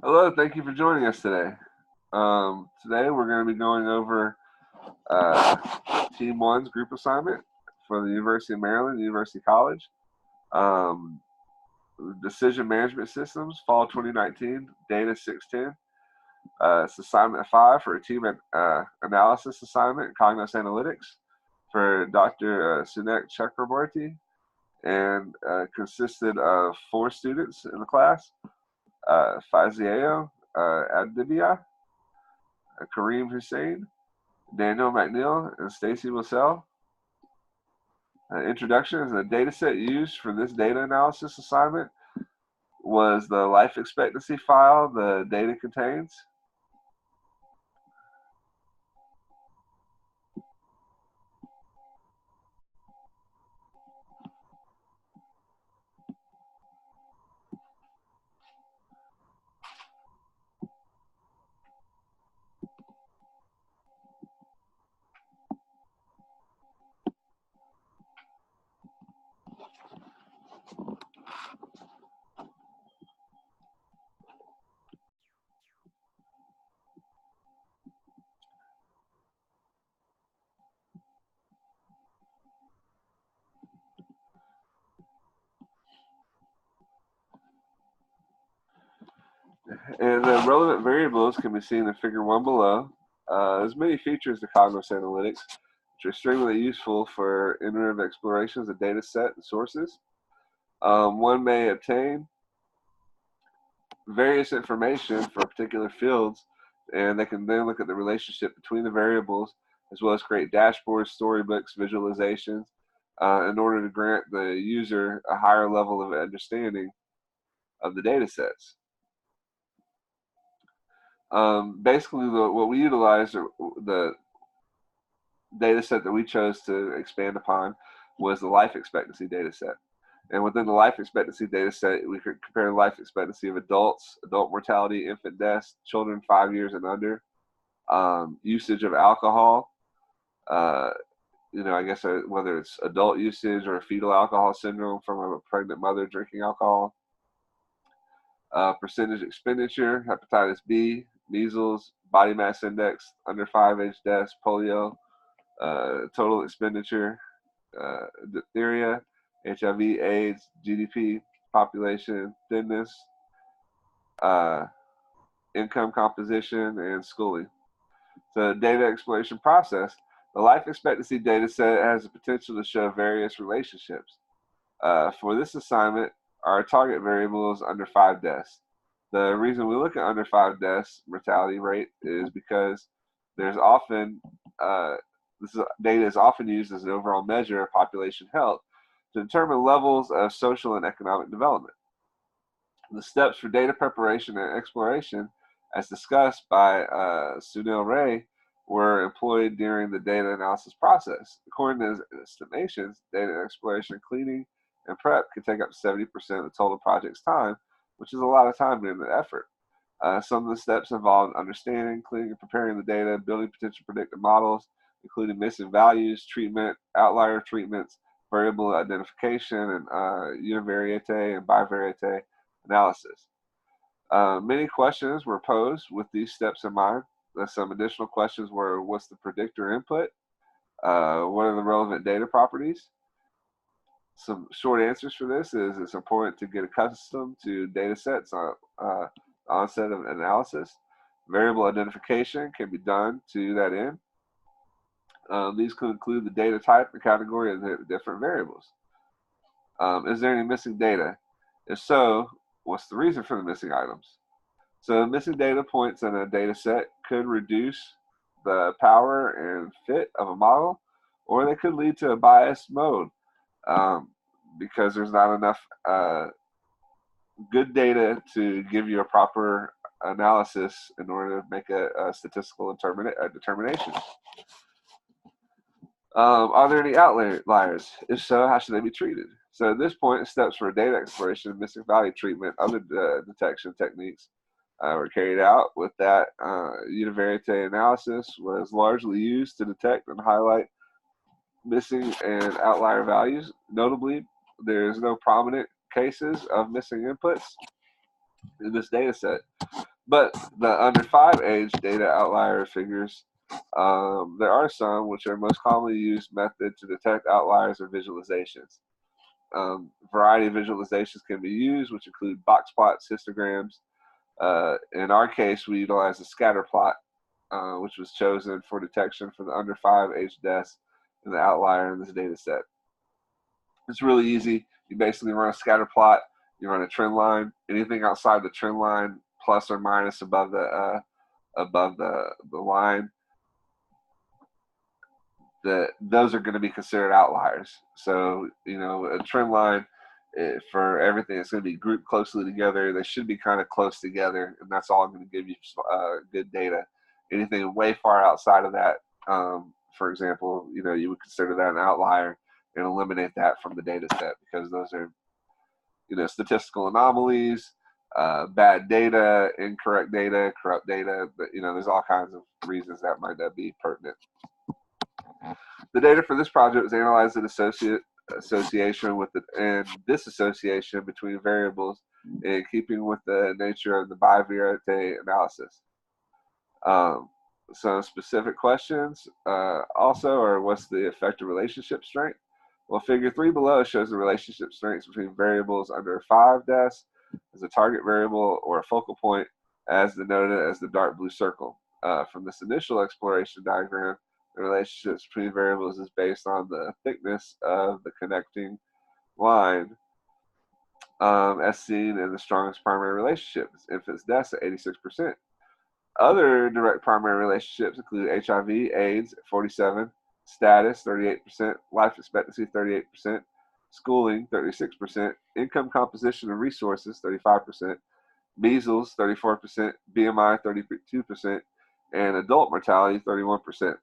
Hello, thank you for joining us today. Today we're going to be going over uh, Team 1's group assignment for the University of Maryland, University College. Um, Decision Management Systems, Fall 2019, Data 610. It's assignment 5 for a team analysis assignment, Cognos Analytics, for Dr. Sunek Chakraborty, and consisted of 4 students in the class, Fazio Adibia, Kareem Hussein, Daniel McNeil, and Stacy Wassell. Introduction is the data set used for this data analysis assignment was the life expectancy file the data contains. And the relevant variables can be seen in figure 1 below. There's many features to Cognos Analytics, which are extremely useful for iterative explorations of data set and sources. One may obtain various information for particular fields, and they can then look at the relationship between the variables, as well as create dashboards, storybooks, visualizations, in order to grant the user a higher level of understanding of the data sets. Basically, what we utilized, the data set that we chose to expand upon, was the life expectancy data set. And within the life expectancy data set, we could compare the life expectancy of adults, adult mortality, infant deaths, children 5 years and under, usage of alcohol, I guess whether it's adult usage or fetal alcohol syndrome from a pregnant mother drinking alcohol, percentage expenditure, hepatitis B, measles, body mass index, under 5 age deaths, polio, total expenditure, diphtheria, HIV, AIDS, GDP, population, thinness, income composition, and schooling. So, data exploration process. The life expectancy data set has the potential to show various relationships. For this assignment, our target variable is under 5 deaths. The reason we look at under 5 deaths mortality rate is because there's often data is often used as an overall measure of population health to determine levels of social and economic development. The steps for data preparation and exploration, as discussed by Sunil Ray, were employed during the data analysis process. According to his estimations, data exploration, cleaning, and prep can take up to 70% of the total project's time, which is a lot of time during the effort. Some of the steps involved understanding, cleaning, and preparing the data, building potential predictive models, including missing values, treatment, outlier treatments, variable identification, and univariate and bivariate analysis. Many questions were posed with these steps in mind. Some additional questions were, what's the predictor input? What are the relevant data properties? Some short answers for this is it's important to get accustomed to data sets on onset of analysis. Variable identification can be done to that end. These could include the data type, the category, and the different variables. Is there any missing data? If so, what's the reason for the missing items? So missing data points in a data set could reduce the power and fit of a model, or they could lead to a biased mode because there's not enough good data to give you a proper analysis in order to make a statistical determination. Are there any outliers? If so, how should they be treated? So at this point, steps for data exploration and missing value treatment, other detection techniques were carried out. With that, univariate analysis was largely used to detect and highlight missing and outlier values. Notably, there is no prominent cases of missing inputs in this data set. But the under 5 age data outlier figures, there are some which are most commonly used method to detect outliers or visualizations. Variety of visualizations can be used, which include box plots, histograms. In our case, we utilize a scatter plot, which was chosen for detection for the under 5 age deaths and the outlier in this data set. It's really easy. You basically run a scatter plot, you run a trend line. Anything outside the trend line, plus or minus above the line, those are going to be considered outliers. So a trend line, for everything, it's going to be grouped closely together. They should be kind of close together, and that's all going to give you good data. Anything way far outside of that, for example, you would consider that an outlier and eliminate that from the data set, because those are statistical anomalies, bad data, incorrect data, corrupt data. But there's all kinds of reasons that might not be pertinent. The data for this project was analyzed in association with and disassociation between variables, in keeping with the nature of the bivariate analysis. Some specific questions also are: what's the effective relationship strength? Well, figure 3 below shows the relationship strengths between variables under 5 DES as a target variable or a focal point, as denoted as the dark blue circle. From this initial exploration diagram, the relationships between variables is based on the thickness of the connecting line, as seen in the strongest primary relationships, infants' deaths at 86%. Other direct primary relationships include HIV, AIDS at 47%, status 38%, life expectancy 38%, schooling 36%, income composition and resources 35%, measles 34%, BMI 32%, and adult mortality 31%.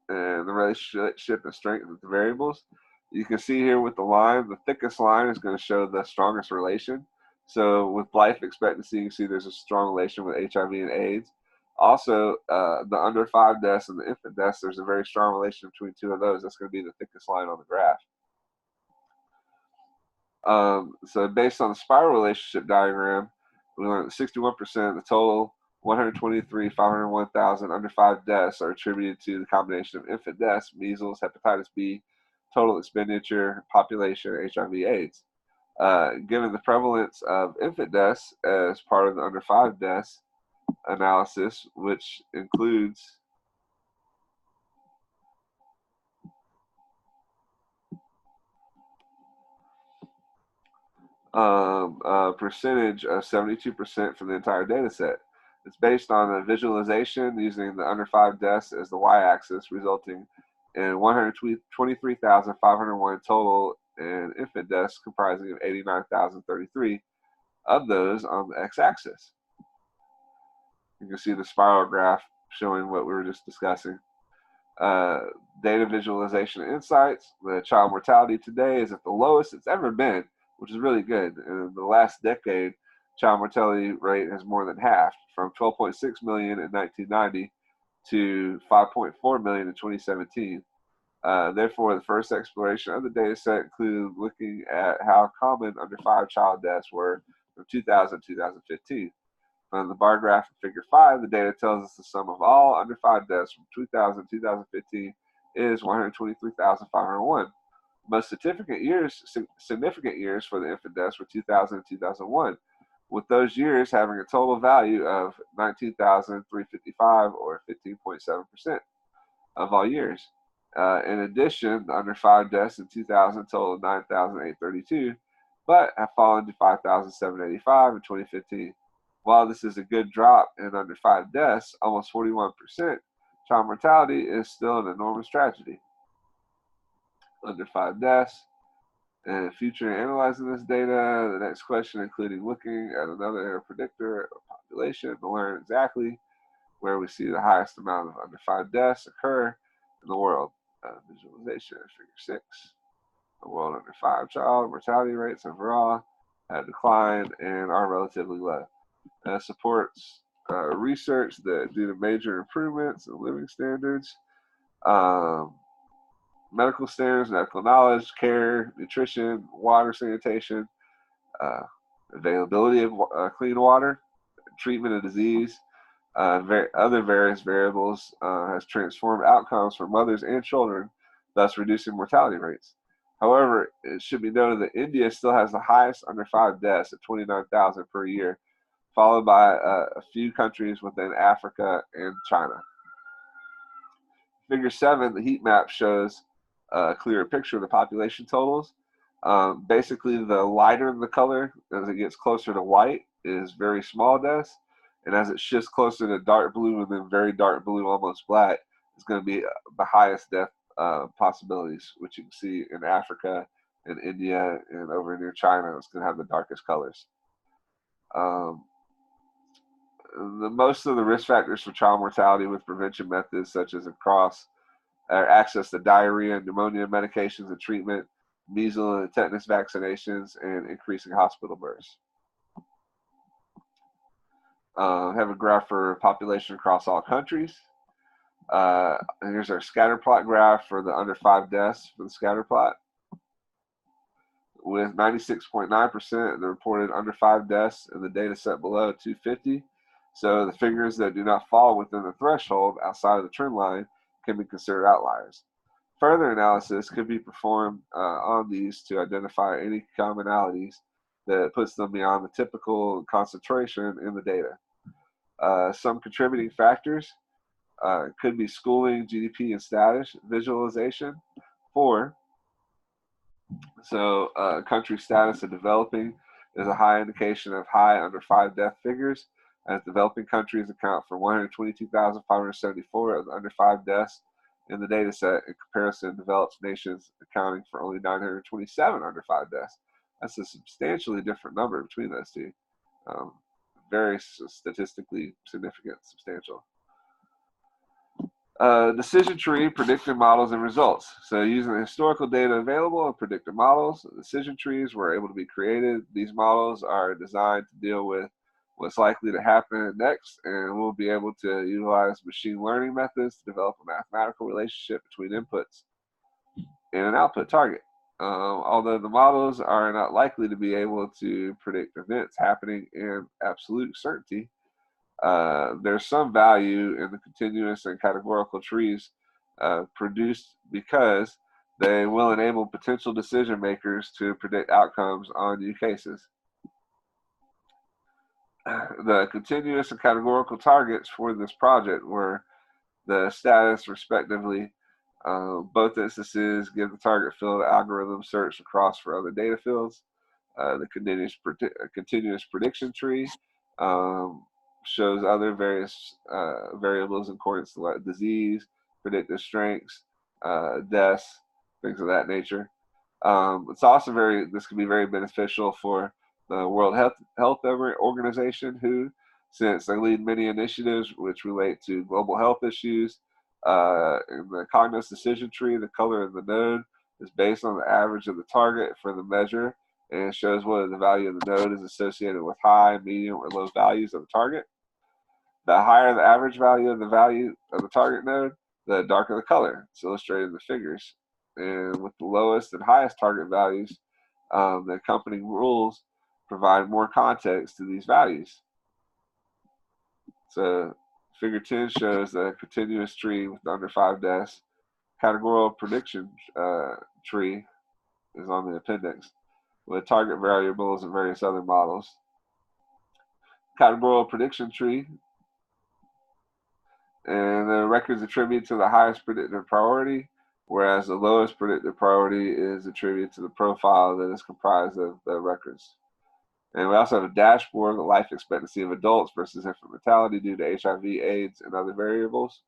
And the relationship and strength of the variables, you can see here with the line, the thickest line is going to show the strongest relation. So with life expectancy, you can see there's a strong relation with HIV and AIDS. Also, the under 5 deaths and the infant deaths, there's a very strong relation between two of those. That's going to be the thickest line on the graph. So based on the spiral relationship diagram, we learned that 61% of the total 501,000 under 5 deaths are attributed to the combination of infant deaths, measles, hepatitis B, total expenditure, population, HIV/AIDS. Given the prevalence of infant deaths as part of the under 5 deaths analysis, which includes a percentage of 72% for the entire data set. It's based on a visualization using the under 5 deaths as the y-axis, resulting in 123,501 total and infant deaths comprising of 89,033 of those on the x-axis. You can see the spiral graph showing what we were just discussing. Data visualization and insights. The child mortality today is at the lowest it's ever been, which is really good. In the last decade, child mortality rate has more than halved, from 12.6 million in 1990 to 5.4 million in 2017. Therefore, the first exploration of the data set included looking at how common under 5 child deaths were from 2000 to 2015. On the bar graph in figure 5, the data tells us the sum of all under 5 deaths from 2000 to 2015 is 123,501. Most significant years for the infant deaths were 2000 and 2001, with those years having a total value of 19,355, or 15.7% of all years. In addition, the under 5 deaths in 2000 totaled 9,832, but have fallen to 5,785 in 2015. While this is a good drop in under 5 deaths, almost 41%, child mortality is still an enormous tragedy. Under 5 deaths. And future analyzing this data, the next question including looking at another error predictor of population to learn exactly where we see the highest amount of under 5 deaths occur in the world. Visualization, figure 6. The world under 5 child mortality rates overall have declined and are relatively low. Supports research that due to major improvements in living standards, medical standards, medical knowledge, care, nutrition, water sanitation, availability of clean water, treatment of disease, other various variables has transformed outcomes for mothers and children, thus reducing mortality rates. However, it should be noted that India still has the highest under 5 deaths at 29,000 per year, followed by a few countries within Africa and China. Figure 7, the heat map, shows a clearer picture of the population totals. Basically, the lighter the color, as it gets closer to white, is very small deaths. And as it shifts closer to dark blue and then very dark blue, almost black, it's going to be the highest death possibilities, which you can see in Africa and India and over near China. It's going to have the darkest colors. Most of the risk factors for child mortality with prevention methods such as access to diarrhea and pneumonia medications and treatment, measles and tetanus vaccinations, and increasing hospital births. Have a graph for population across all countries. And here's our scatter plot graph for the under 5 deaths for the scatter plot. With 96.9% of the reported under 5 deaths in the data set below 250. So the figures that do not fall within the threshold outside of the trend line can be considered outliers. Further analysis could be performed on these to identify any commonalities that puts them beyond the typical concentration in the data. Some contributing factors could be schooling, GDP, and status visualization. 4, country status of developing is a high indication of high under 5 death figures, as developing countries account for 122,574 of the under 5 deaths in the data set, in comparison to developed nations accounting for only 927 under 5 deaths. That's a substantially different number between those two. Very statistically significant, substantial. Decision tree, predictive models, and results. So using the historical data available and predictive models, decision trees were able to be created. These models are designed to deal with what's likely to happen next, and we'll be able to utilize machine learning methods to develop a mathematical relationship between inputs and an output target. Although the models are not likely to be able to predict events happening in absolute certainty, there's some value in the continuous and categorical trees produced because they will enable potential decision makers to predict outcomes on new cases. The continuous and categorical targets for this project were the status, respectively. Both instances give the target field algorithm search across for other data fields. The continuous prediction tree shows other various variables in accordance to like disease, predictive strengths, deaths, things of that nature. It's also this can be very beneficial for the World Health Organization, WHO, since they lead many initiatives which relate to global health issues. In the Cognos decision tree, the color of the node is based on the average of the target for the measure, and shows whether the value of the node is associated with high, medium, or low values of the target. The higher the average value of the target node, the darker the color. It's illustrated in the figures. And with the lowest and highest target values, the accompanying rules provide more context to these values. So figure 10 shows the continuous tree with the under 5 deaths. Categorical prediction tree is on the appendix with target variables and various other models. Categorical prediction tree, and the records attributed to the highest predicted priority, whereas the lowest predicted priority is attributed to the profile that is comprised of the records. And we also have a dashboard of the life expectancy of adults versus infant mortality due to HIV, AIDS, and other variables.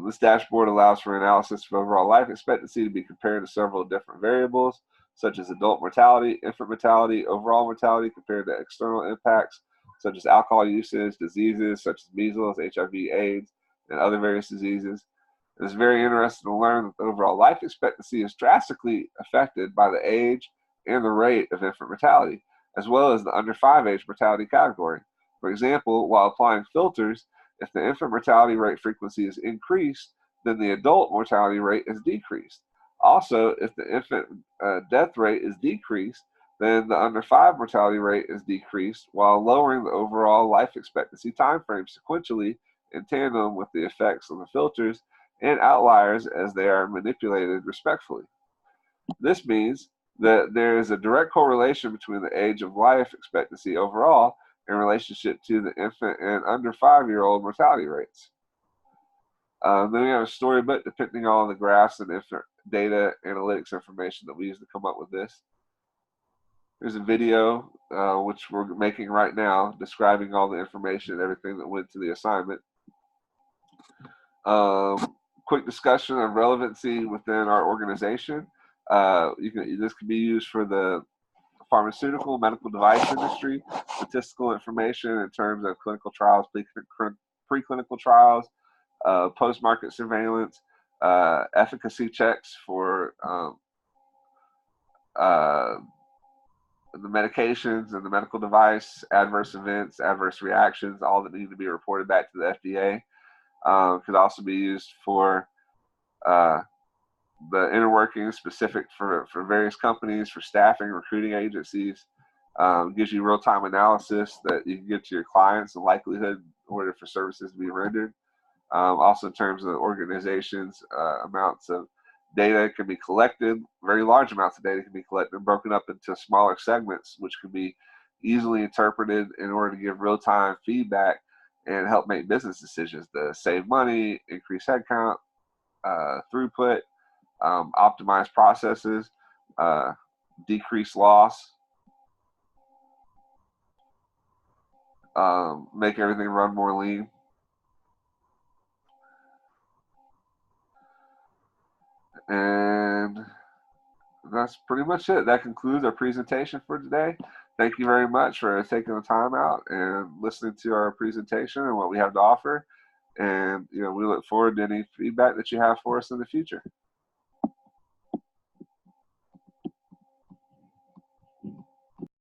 This dashboard allows for analysis of overall life expectancy to be compared to several different variables, such as adult mortality, infant mortality, overall mortality compared to external impacts, such as alcohol usage, diseases such as measles, HIV, AIDS, and other various diseases. It's very interesting to learn that the overall life expectancy is drastically affected by the age and the rate of infant mortality, as well as the under 5 age mortality category. For example, while applying filters, if the infant mortality rate frequency is increased, then the adult mortality rate is decreased. Also, if the infant death rate is decreased, then the under 5 mortality rate is decreased while lowering the overall life expectancy time frame sequentially in tandem with the effects of the filters and outliers as they are manipulated respectfully. This means that there is a direct correlation between the age of life expectancy overall in relationship to the infant and under 5-year-old mortality rates. Then we have a storybook depicting all the graphs and data analytics information that we use to come up with this. There's a video, which we're making right now, describing all the information and everything that went to the assignment. Quick discussion of relevancy within our organization. This can be used for the pharmaceutical, medical device industry, statistical information in terms of clinical trials, preclinical trials, post-market surveillance, efficacy checks for the medications and the medical device, adverse events, adverse reactions, all that need to be reported back to the FDA. Could also be used for the inner workings specific for various companies, for staffing, recruiting agencies. Gives you real-time analysis that you can give to your clients, the likelihood in order for services to be rendered. Also in terms of organizations, amounts of data can be collected, very large amounts of data can be collected and broken up into smaller segments, which can be easily interpreted in order to give real-time feedback and help make business decisions to save money, increase headcount, throughput, optimize processes, decrease loss, make everything run more lean. And that's pretty much it. That concludes our presentation for today. Thank you very much for taking the time out and listening to our presentation and what we have to offer. And we look forward to any feedback that you have for us in the future.